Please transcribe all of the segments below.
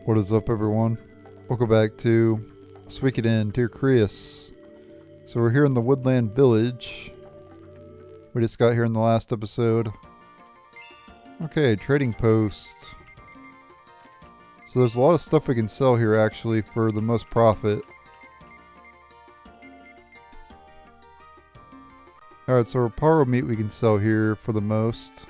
What is up, everyone? Welcome back to Suikoden Tierkreis. So we're here in the Woodland Village. We just got here in the last episode. Okay, trading post. So there's a lot of stuff we can sell here actually for the most profit. Alright, so Reparo meat we can sell here for the most.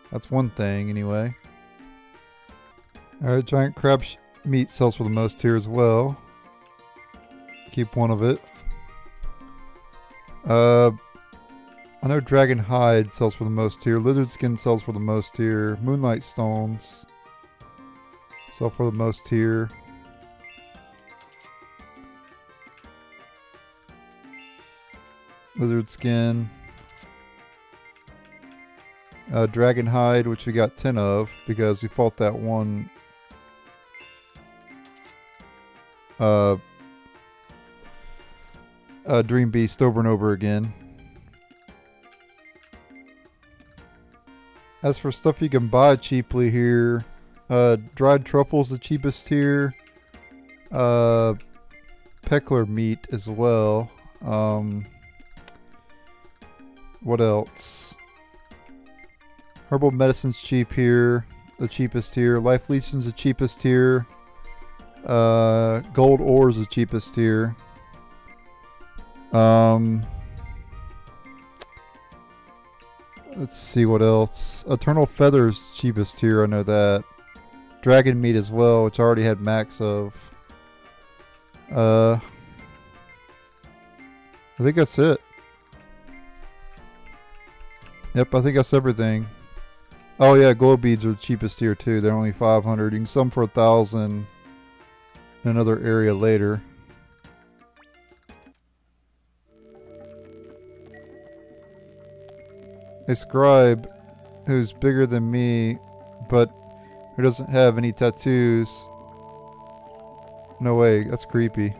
That's one thing, anyway. Alright, giant crab meat sells for the most here as well. Keep one of it. I know dragon hide sells for the most here. Lizard skin sells for the most here. Moonlight stones sell for the most here. Lizard skin. Dragon hide, which we got 10 of because we fought that one dream beast over and over again. As for stuff you can buy cheaply here, dried truffles the cheapest here. Peckler meat as well. What else? Herbal medicine's cheap here, the cheapest here. Life leeching's the cheapest here. Gold ore's the cheapest here. Let's see what else. Eternal feather's cheapest here, I know that. Dragon meat as well, which I already had max of. I think that's it. Yep, I think that's everything. Oh yeah, glow beads are the cheapest here too. They're only 500. You can sell them for 1,000 in another area later. A scribe who's bigger than me, but who doesn't have any tattoos. No way, that's creepy.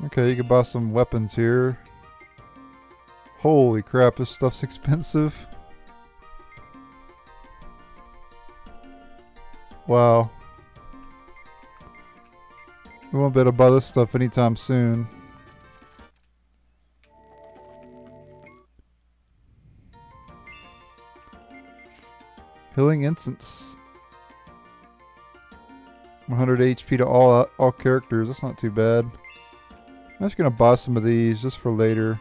Okay, you can buy some weapons here. Holy crap, this stuff's expensive. Wow. We won't be able to buy this stuff anytime soon. Healing incense. 100 HP to all characters. That's not too bad. I'm just gonna buy some of these just for later.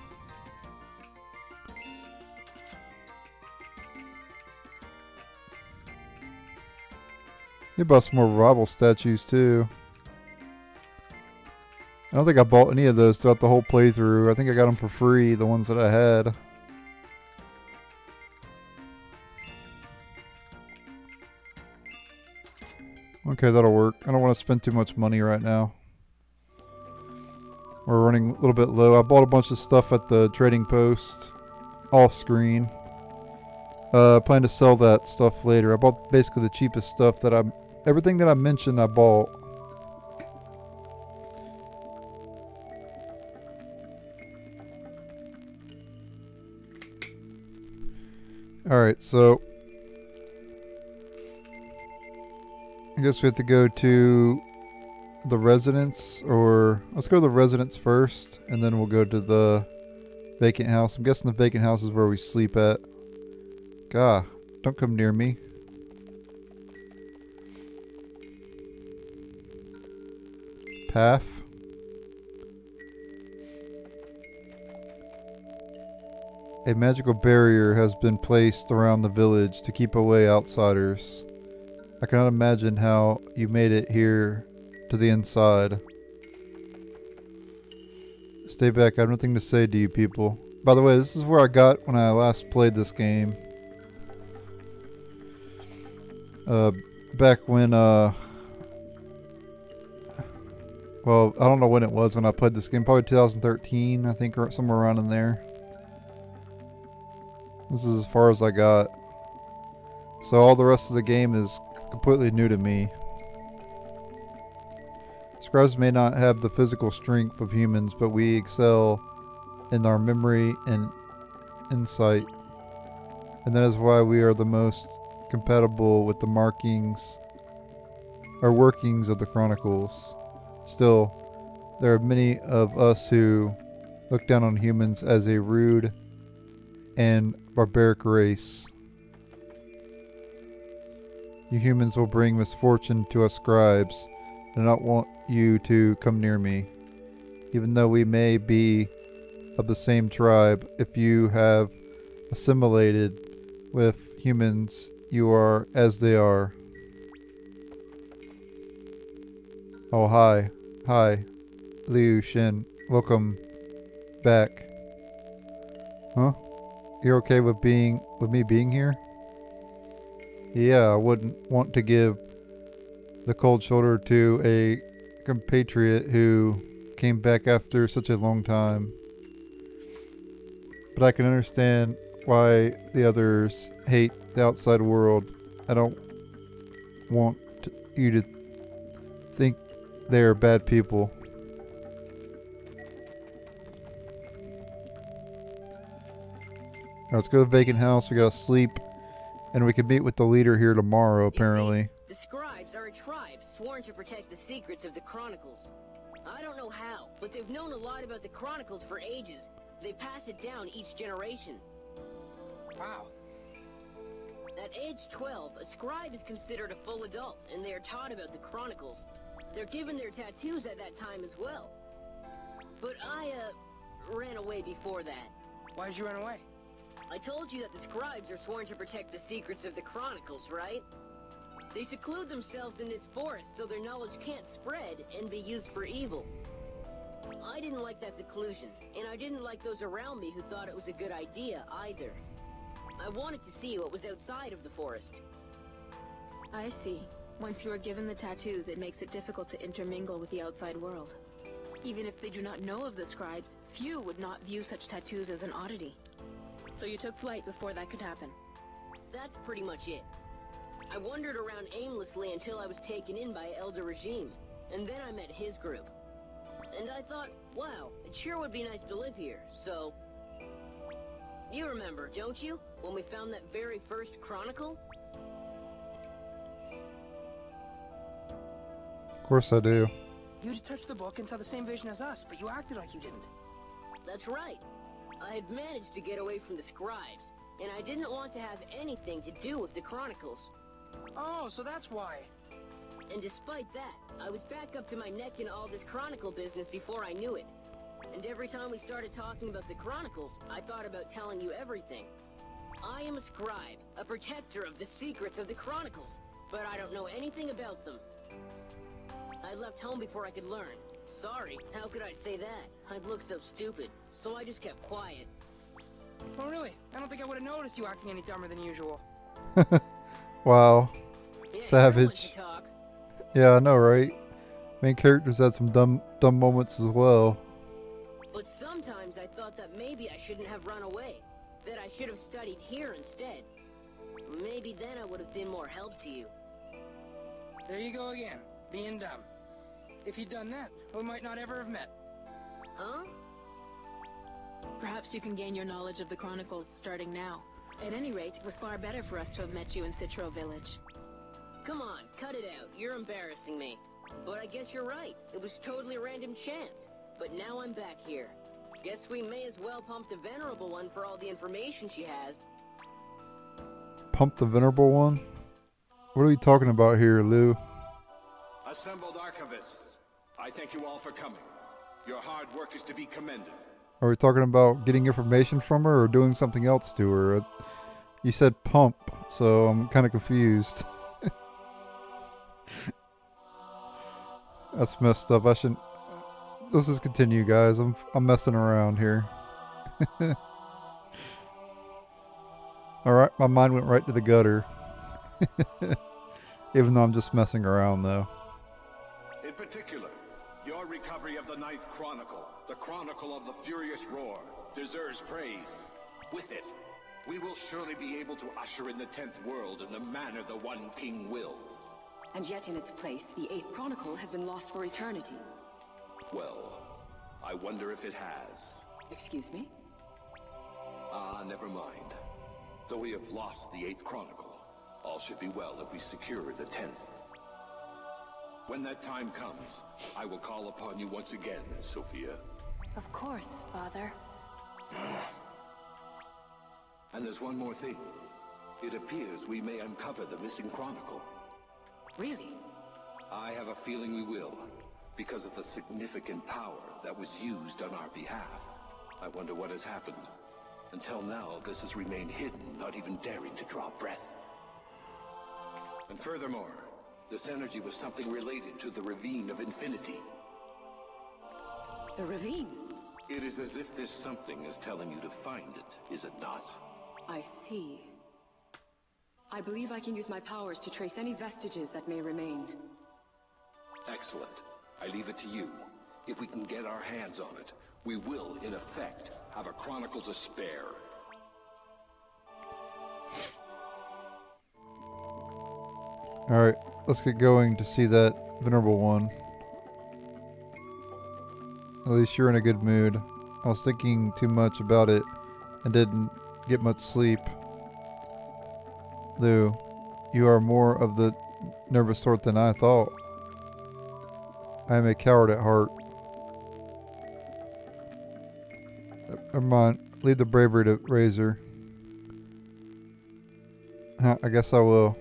You bought some more rival statues too. I don't think I bought any of those throughout the whole playthrough. I think I got them for free, the ones that I had. Okay, that'll work. I don't want to spend too much money right now. We're running a little bit low. I bought a bunch of stuff at the trading post. Off screen. Plan to sell that stuff later. I bought basically the cheapest stuff that everything that I mentioned I bought. Alright, so I guess we have to go to the residence, or let's go to the residence first and then we'll go to the vacant house. I'm guessing the vacant house is where we sleep at. Gah, don't come near me. Path. A magical barrier has been placed around the village to keep away outsiders. I cannot imagine how you made it here to the inside. Stay back, I have nothing to say to you people. By the way, this is where I got when I last played this game. Back when, well, I don't know when it was when I played this game. Probably 2013, I think, or somewhere around in there. This is as far as I got. So all the rest of the game is completely new to me. Scribes may not have the physical strength of humans, but we excel in our memory and insight. And that is why we are the most compatible with the markings or workings of the Chronicles. Still, there are many of us who look down on humans as a rude and barbaric race. You humans will bring misfortune to us scribes. I do not want you to come near me. Even though we may be of the same tribe, if you have assimilated with humans, you are as they are. Oh, hi. Hi. Liu Shin. Welcome back. Huh? You're okay with me being here? Yeah, I wouldn't want to give the cold shoulder to a compatriot who came back after such a long time. But I can understand why the others hate the outside world. I don't want you to think they are bad people. Now let's go to the vacant house. We gotta sleep. And we can meet with the leader here tomorrow, apparently. You see, the scribes are a tribe sworn to protect the secrets of the Chronicles. I don't know how, but they've known a lot about the Chronicles for ages. They pass it down each generation. Wow. At age 12, a scribe is considered a full adult, and they are taught about the Chronicles. They're given their tattoos at that time as well. But I, ran away before that. Why'd you run away? I told you that the scribes are sworn to protect the secrets of the Chronicles, right? They seclude themselves in this forest so their knowledge can't spread and be used for evil. I didn't like that seclusion, and I didn't like those around me who thought it was a good idea either. I wanted to see what was outside of the forest. I see. Once you are given the tattoos, it makes it difficult to intermingle with the outside world. Even if they do not know of the scribes, few would not view such tattoos as an oddity. So you took flight before that could happen. That's pretty much it. I wandered around aimlessly until I was taken in by Elder Regime, and then I met his group. And I thought, wow, it sure would be nice to live here, so... You remember, don't you? When we found that very first chronicle? Of course I do. You touched the book and saw the same vision as us, but you acted like you didn't. That's right. I had managed to get away from the scribes, and I didn't want to have anything to do with the Chronicles. Oh, so that's why. And despite that, I was back up to my neck in all this Chronicle business before I knew it. And every time we started talking about the Chronicles, I thought about telling you everything. I am a scribe, a protector of the secrets of the Chronicles, but I don't know anything about them. I left home before I could learn. Sorry, how could I say that? I'd look so stupid, so I just kept quiet. Oh, really? I don't think I would have noticed you acting any dumber than usual. Wow. Yeah, Savage. to talk. Yeah, I know, right? Main characters had some dumb moments as well. But sometimes I thought that maybe I shouldn't have run away. That I should have studied here instead. Maybe then I would have been more help to you. There you go again, being dumb. If you'd done that, we might not ever have met. Huh? Perhaps you can gain your knowledge of the Chronicles starting now. At any rate, it was far better for us to have met you in Citro Village. Come on, cut it out. You're embarrassing me. But I guess you're right. It was totally a random chance. But now I'm back here. Guess we may as well pump the Venerable One for all the information she has. Pump the Venerable One? What are we talking about here, Lou? Assembled archivists, I thank you all for coming. Your hard work is to be commended. Are we talking about getting information from her or doing something else to her? You said pump, so I'm kind of confused. That's messed up. I shouldn't... Let's just continue, guys. I'm messing around here. Alright, my mind went right to the gutter. Even though I'm just messing around, though. In particular, your recovery of the Ninth Chronicle, the Chronicle of the Furious Roar, deserves praise. With it, we will surely be able to usher in the 10th world in the manner the One King wills. And yet in its place, the 8th Chronicle has been lost for eternity. Well, I wonder if it has. Excuse me? Ah, never mind. Though we have lost the 8th Chronicle, all should be well if we secure the 10th. When that time comes, I will call upon you once again, Sophia. Of course, Father. And there's one more thing. It appears we may uncover the missing Chronicle. Really? I have a feeling we will, because of the significant power that was used on our behalf. I wonder what has happened. Until now, this has remained hidden, not even daring to draw breath. And furthermore, this energy was something related to the Ravine of Infinity. The ravine? It is as if this something is telling you to find it, is it not? I see. I believe I can use my powers to trace any vestiges that may remain. Excellent. I leave it to you. If we can get our hands on it, we will, in effect, have a Chronicle to spare. Alright, let's get going to see that Venerable One. At least you're in a good mood. I was thinking too much about it and didn't get much sleep. Though, you are more of the nervous sort than I thought. I am a coward at heart. Never mind. Leave the bravery to Razor. I guess I will.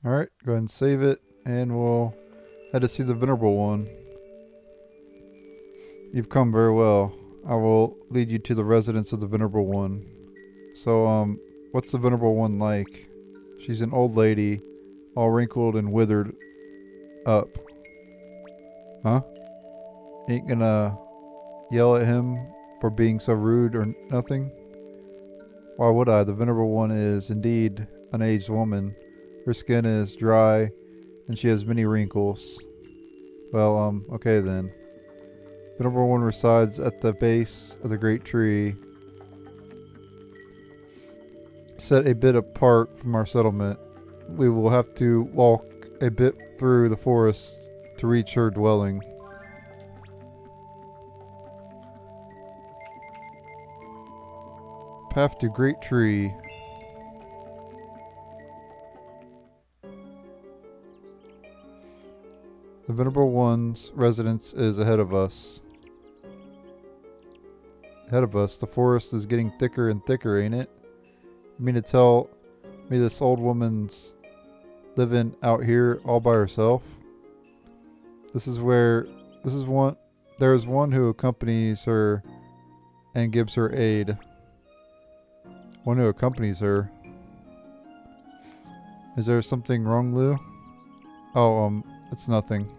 Alright, go ahead and save it, and we'll head to see the Venerable One. You've come very well. I will lead you to the residence of the Venerable One. So, what's the Venerable One like? She's an old lady, all wrinkled and withered up. Huh? Ain't gonna yell at him for being so rude or nothing? Why would I? The Venerable One is indeed an aged woman. Her skin is dry, and she has many wrinkles. Well, okay then. Venerable One resides at the base of the great tree, set a bit apart from our settlement. We will have to walk a bit through the forest to reach her dwelling. Path to Great Tree. The Venerable One's residence is ahead of us. Ahead of us. The forest is getting thicker and thicker, ain't it? You mean to tell me this old woman's living out here all by herself? There is one who accompanies her and gives her aid. One who accompanies her. Is there something wrong, Lou? Oh, it's nothing.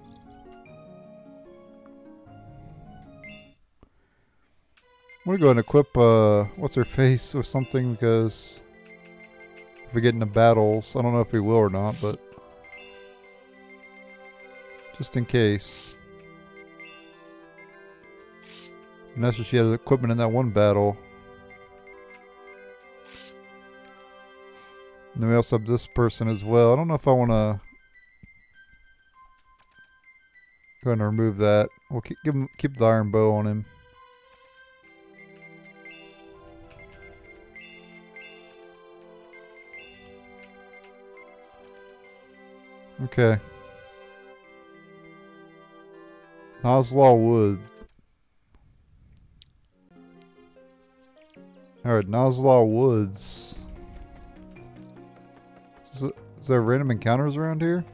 I'm gonna go and equip, what's her face or something, because if we get into battles, I don't know if we will or not, but just in case. I'm not sure she had equipment in that one battle. And then we also have this person as well. I don't know if I want to go ahead and remove that. We'll keep the iron bow on him. Okay. Noslaw Wood. Alright, Noslaw Woods. Is there random encounters around here?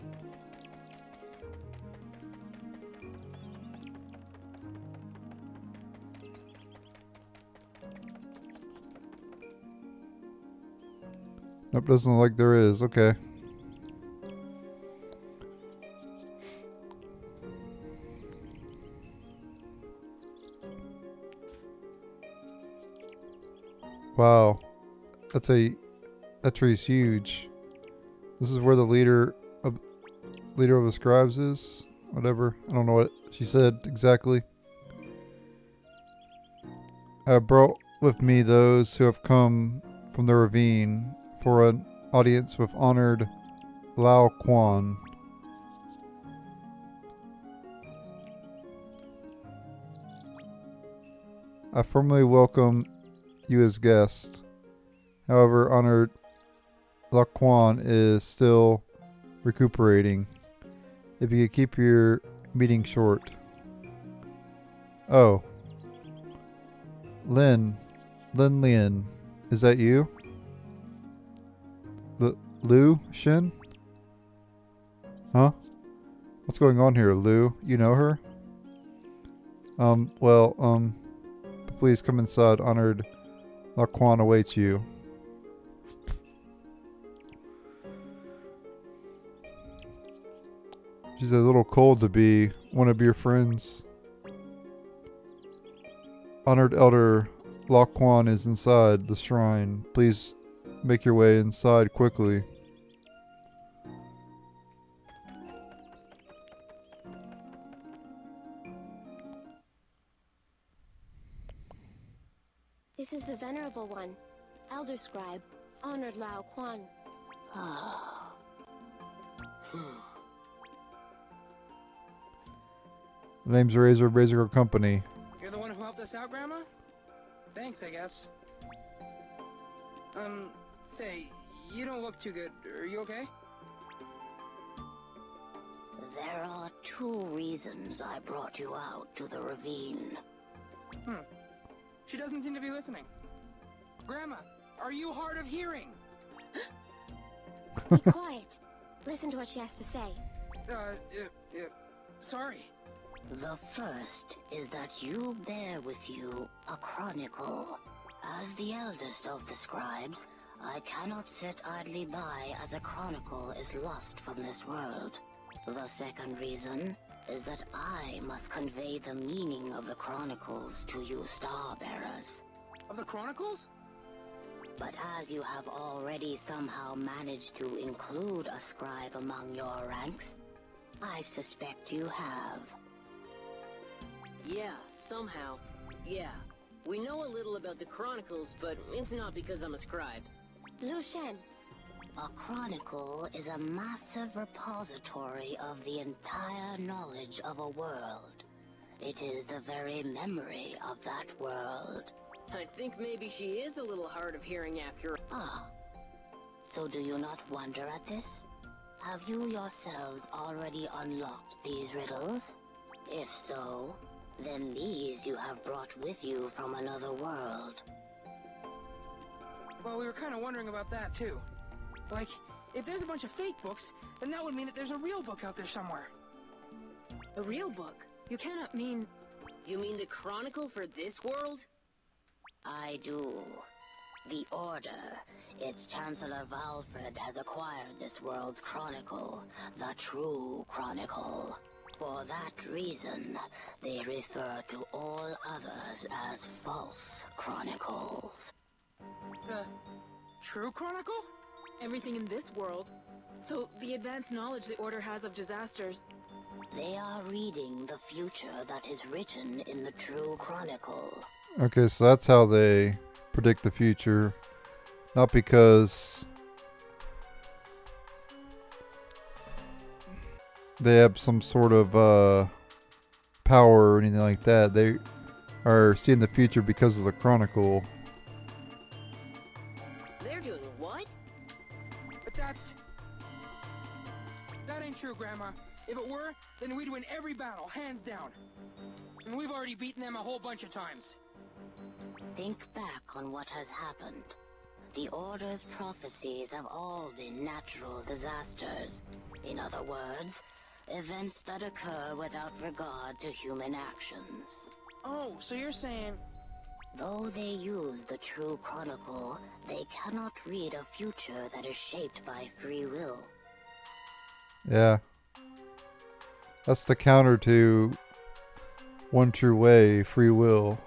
Nope, doesn't look like there is. Okay. Wow, that tree's huge. This is where the leader of the scribes is. Whatever, I don't know what she said exactly. I brought with me those who have come from the ravine for an audience with honored Lao Quan. I formally welcome you as guest. However, honored Lao Quan is still recuperating. If you could keep your meeting short. Oh. Lin, is that you? Lu Shin? Huh? What's going on here, Lu? You know her? Please come inside. Honored Laquan awaits you. She's a little cold to be one of your friends. Honored Elder Laquan is inside the shrine. Please make your way inside quickly. This is the Venerable One, Elder Scribe, Honored Lao Quan. The name's Razor Company. You're the one who helped us out, Grandma? Thanks, I guess. Say, you don't look too good. Are you okay? There are 2 reasons I brought you out to the ravine. She doesn't seem to be listening. Grandma, are you hard of hearing? Be quiet. Listen to what she has to say. Sorry. The first is that you bear with you a chronicle. As the eldest of the scribes, I cannot sit idly by as a chronicle is lost from this world. The second reason is that I must convey the meaning of the chronicles to you star-bearers. Of the chronicles? But as you have already somehow managed to include a scribe among your ranks, I suspect you have. Yeah, somehow. Yeah. We know a little about the chronicles, but it's not because I'm a scribe. Lu Shen. A chronicle is a massive repository of the entire knowledge of a world. It is the very memory of that world. I think maybe she is a little hard of hearing after. Ah. So do you not wonder at this? Have you yourselves already unlocked these riddles? If so, then these you have brought with you from another world. Well, we were kind of wondering about that, too. Like, if there's a bunch of fake books, then that would mean that there's a real book out there somewhere. A real book? You cannot mean... You mean the chronicle for this world? I do. The Order, its Chancellor Valfred, has acquired this world's chronicle, the true chronicle. For that reason, they refer to all others as false chronicles. The true chronicle? Everything in this world. So, the advanced knowledge the Order has of disasters. They are reading the future that is written in the true chronicle. Okay, so that's how they predict the future. Not because they have some sort of power or anything like that. They are seeing the future because of the chronicle. They're doing what? But that ain't true, Grandma. If it were, then we'd win every battle, hands down. And we've already beaten them a whole bunch of times. Think back on what has happened. The Order's prophecies have all been natural disasters. In other words, events that occur without regard to human actions. Oh, so you're saying... Though they use the true chronicle, they cannot read a future that is shaped by free will. Yeah. That's the counter to one true way, free will.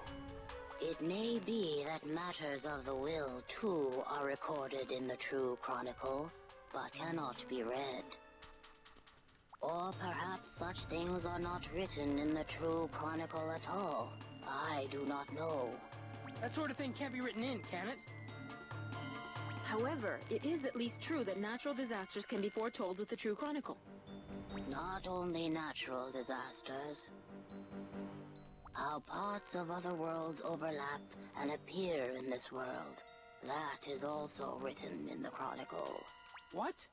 It may be that matters of the will, too, are recorded in the true chronicle, but cannot be read. Or perhaps such things are not written in the true chronicle at all. I do not know. That sort of thing can't be written in, can it? However, it is at least true that natural disasters can be foretold with the True Chronicle. Not only natural disasters. How parts of other worlds overlap and appear in this world. That is also written in the Chronicle. What?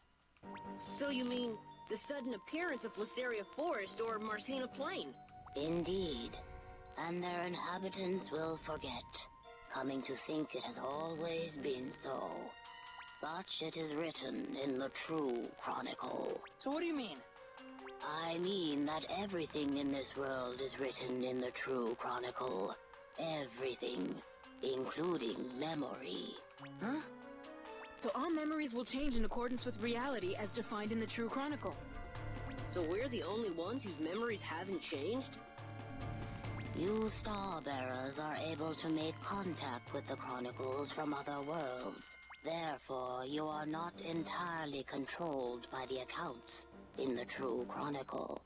So you mean the sudden appearance of Lysaria Forest or Marcina Plain? Indeed. And their inhabitants will forget, coming to think it has always been so. Such it is written in the True Chronicle. So what do you mean? I mean that everything in this world is written in the True Chronicle. Everything, including memory. Huh? So all memories will change in accordance with reality as defined in the True Chronicle. So we're the only ones whose memories haven't changed? You Starbearers are able to make contact with the Chronicles from other worlds. Therefore, you are not entirely controlled by the accounts in the True Chronicle.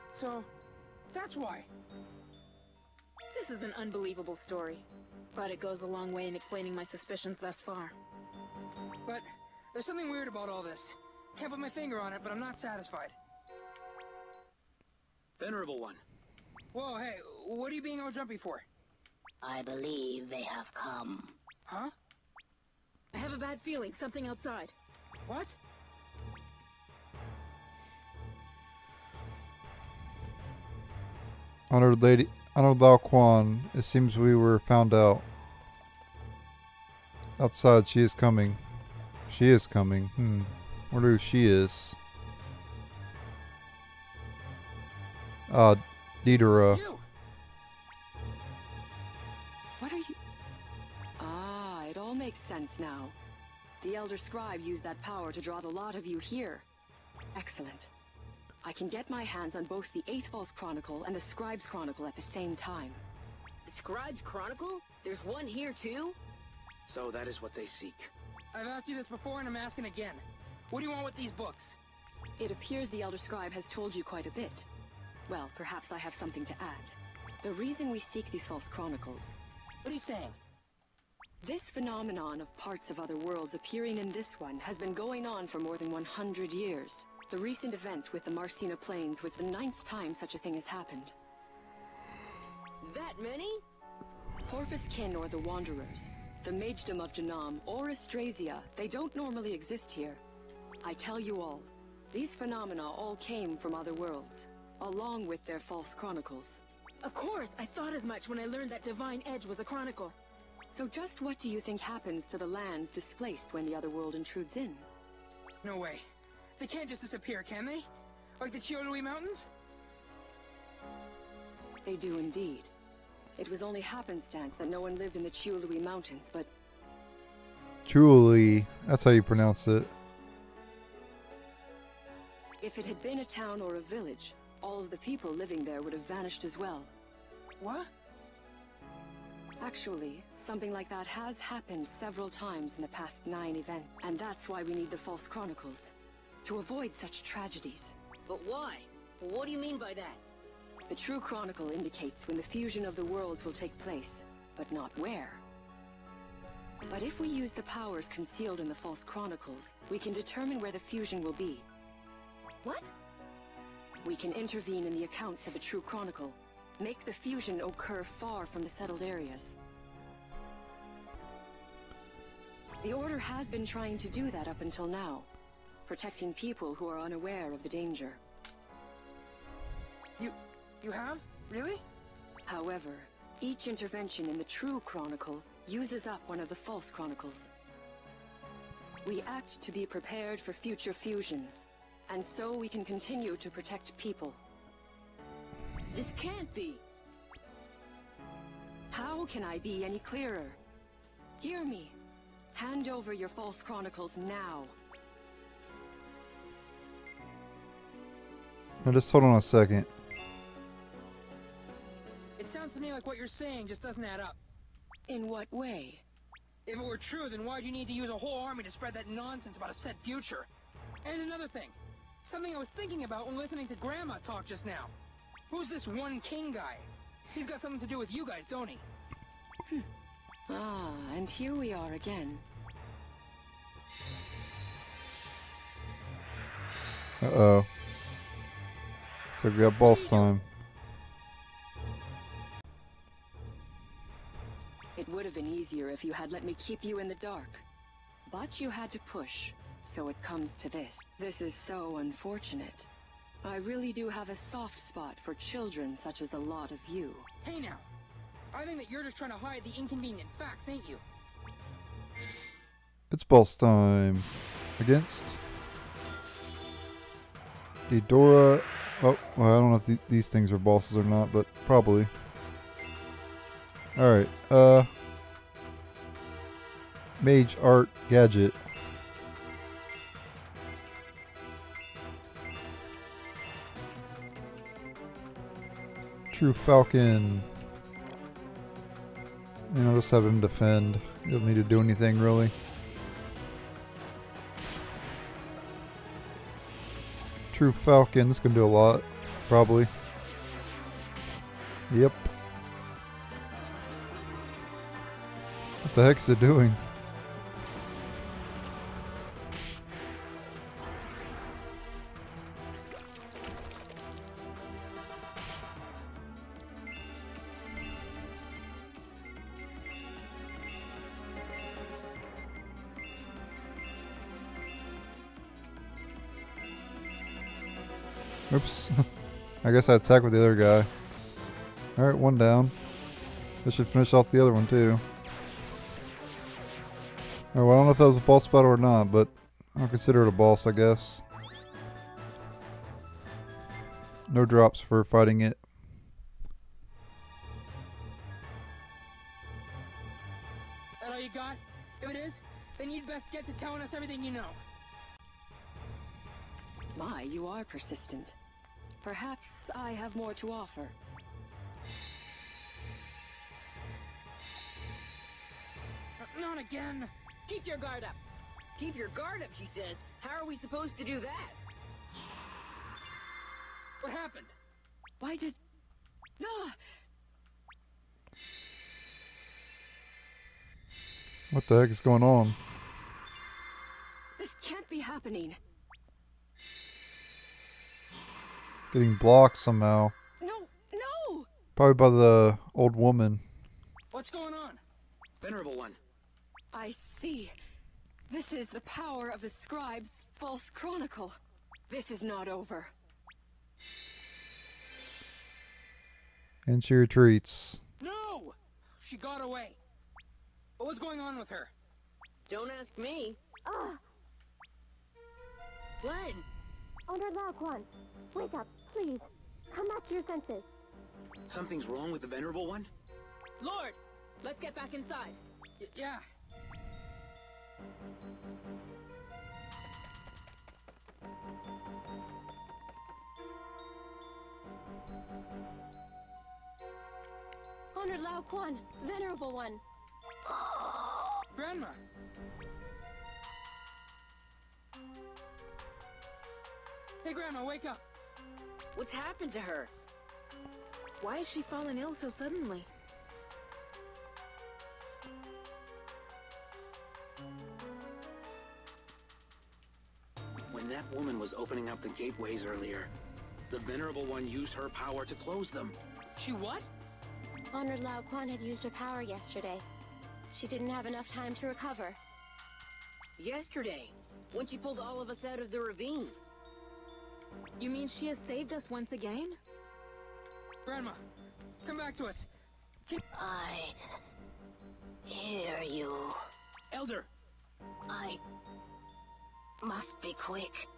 So, that's why. This is an unbelievable story, but it goes a long way in explaining my suspicions thus far. But there's something weird about all this. Can't put my finger on it, but I'm not satisfied. Venerable One. Whoa, hey, what are you being all jumpy for? I believe they have come. Huh? I have a bad feeling, something outside. What? Honored Lao Quan, it seems we were found out. Outside, she is coming. She is coming. Wonder who she is. Deidara. You! What are you... Ah, it all makes sense now. The Elder Scribe used that power to draw the lot of you here. Excellent. I can get my hands on both the 8th False Chronicle and the Scribe's Chronicle at the same time. The Scribe's Chronicle? There's one here too? So that is what they seek. I've asked you this before and I'm asking again. What do you want with these books? It appears the Elder Scribe has told you quite a bit. Well, perhaps I have something to add. The reason we seek these false chronicles... What are you saying? This phenomenon of parts of other worlds appearing in this one has been going on for more than 100 years. The recent event with the Marcina Plains was the 9th time such a thing has happened. That many? Porpoise Kin or the Wanderers, the Magedom of Janam or Astrasia, they don't normally exist here. I tell you all, these phenomena all came from other worlds, along with their false chronicles. Of course, I thought as much when I learned that Divine Edge was a chronicle. So just what do you think happens to the lands displaced when the other world intrudes in? No way. They can't just disappear, can they? Like the Chiolui Mountains? They do indeed. It was only happenstance that no one lived in the Chiolui Mountains, but... Chiolui, that's how you pronounce it. If it had been a town or a village, all of the people living there would have vanished as well. What? Actually, something like that has happened several times in the past 9 events, and that's why we need the false chronicles. To avoid such tragedies. But why? What do you mean by that? The True Chronicle indicates when the fusion of the worlds will take place, but not where. But if we use the powers concealed in the false chronicles, we can determine where the fusion will be. What? We can intervene in the accounts of the True Chronicle, make the fusion occur far from the settled areas. The Order has been trying to do that up until now, protecting people who are unaware of the danger. You have? Really? However, each intervention in the True Chronicle uses up one of the false chronicles. We act to be prepared for future fusions, and so we can continue to protect people. This can't be. How can I be any clearer? Hear me. Hand over your false chronicles now. Now just hold on a second. It sounds to me like what you're saying just doesn't add up. In what way? If it were true, then why'd you need to use a whole army to spread that nonsense about a set future? And another thing. Something I was thinking about when listening to Grandma talk just now. Who's this one king guy? He's got something to do with you guys, don't he? Ah, and here we are again. Uh-oh. So we got boss time. It would have been easier if you had let me keep you in the dark. But you had to push, so it comes to this. This is so unfortunate. I really do have a soft spot for children such as the lot of you. Hey now, I think that you're just trying to hide the inconvenient facts, ain't you? It's boss time. Against Eudora. Oh, well, I don't know if these things are bosses or not, but probably. Alright, Mage Art Gadget. True Falcon. And I'll just have him defend. He doesn't need to do anything really. True Falcon, this can do a lot, probably. Yep. What the heck is it doing? Oops. I guess I attack with the other guy. Alright, one down. This should finish off the other one too. Alright, well, I don't know if that was a boss battle or not, but I'll consider it a boss, I guess. No drops for fighting it. That all you got? If it is, then you'd best get to telling us everything you know. My, you are persistent. Perhaps I have more to offer. Not again. Keep your guard up. Keep your guard up, she says. How are we supposed to do that? What happened? Why did... Ah! What the heck is going on? This can't be happening. Getting blocked somehow. No, no! Probably by the old woman. What's going on? Venerable One. I see. This is the power of the scribe's false chronicle. This is not over. And she retreats. No! She got away. What was going on with her? Don't ask me. Glenn! Owner Laoquan, wake up, please. Come back to your senses. Something's wrong with the Venerable One? Lord! Let's get back inside. Yeah. Owner Laoquan, Venerable One. Grandma! Hey, Grandma, wake up! What's happened to her? Why has she fallen ill so suddenly? When that woman was opening up the gateways earlier, the Venerable One used her power to close them. She what? Owner Laoquan had used her power yesterday. She didn't have enough time to recover. Yesterday, when she pulled all of us out of the ravine. You mean she has saved us once again? Grandma, come back to us. I hear you. Elder! I must be quick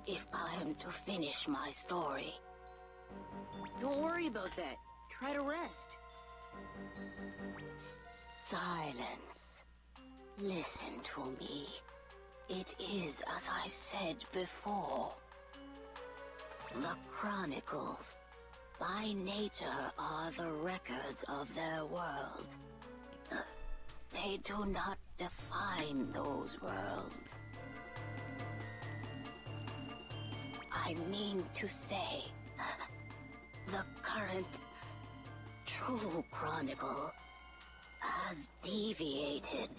if I am to finish my story. Don't worry about that. Try to rest. Silence. Listen to me. It is as I said before. The Chronicles, by nature, are the records of their world. They do not define those worlds. I mean to say, the current true Chronicle has deviated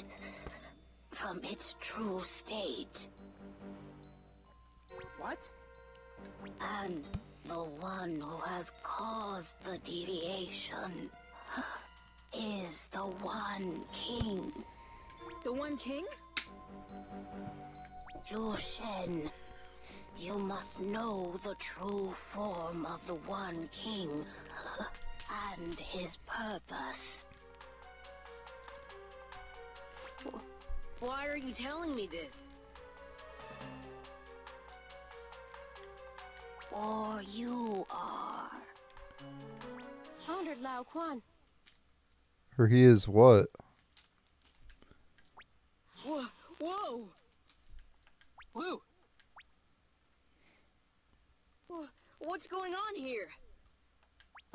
from its true state. What? And the one who has caused the deviation is the One King. The One King? Liu Shen, you must know the true form of the One King and his purpose. Why are you telling me this? Or you are. Honored Lao Quan. Or he is what? Whoa! Whoa! Lou! What's going on here?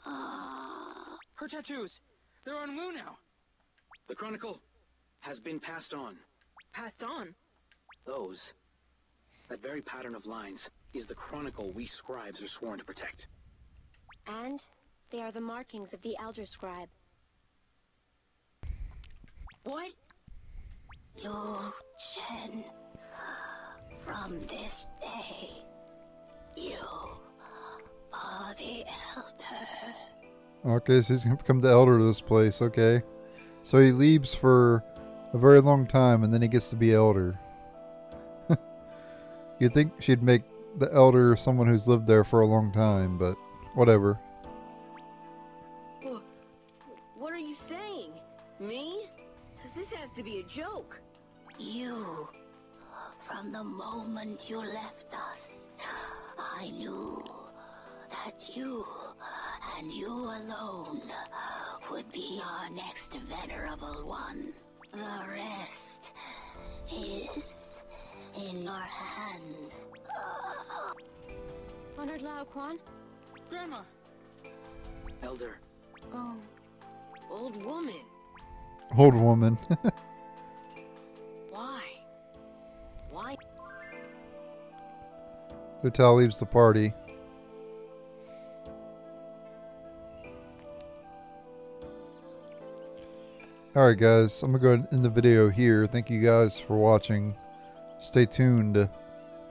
Her tattoos! They're on Lou now! The Chronicle has been passed on. Passed on? That very pattern of lines, is the Chronicle we scribes are sworn to protect. And they are the markings of the Elder Scribe. What? Liu Shen, from this day, you are the Elder. Okay, so he's going to become the elder of this place. Okay. So he leaves for a very long time and then he gets to be elder. You'd think she'd make the elder someone who's lived there for a long time, but whatever. What are you saying? Me? This has to be a joke. You, from the moment you left us, I knew that you and you alone would be our next venerable one. The rest is in your hands. Honored Lao Quan? Grandma! Elder, Oh, old woman. Old woman. Why? Why? Utal leaves the party. Alright guys, I'm going to go ahead and end the video here. Thank you guys for watching. Stay tuned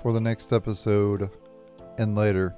for the next episode and later.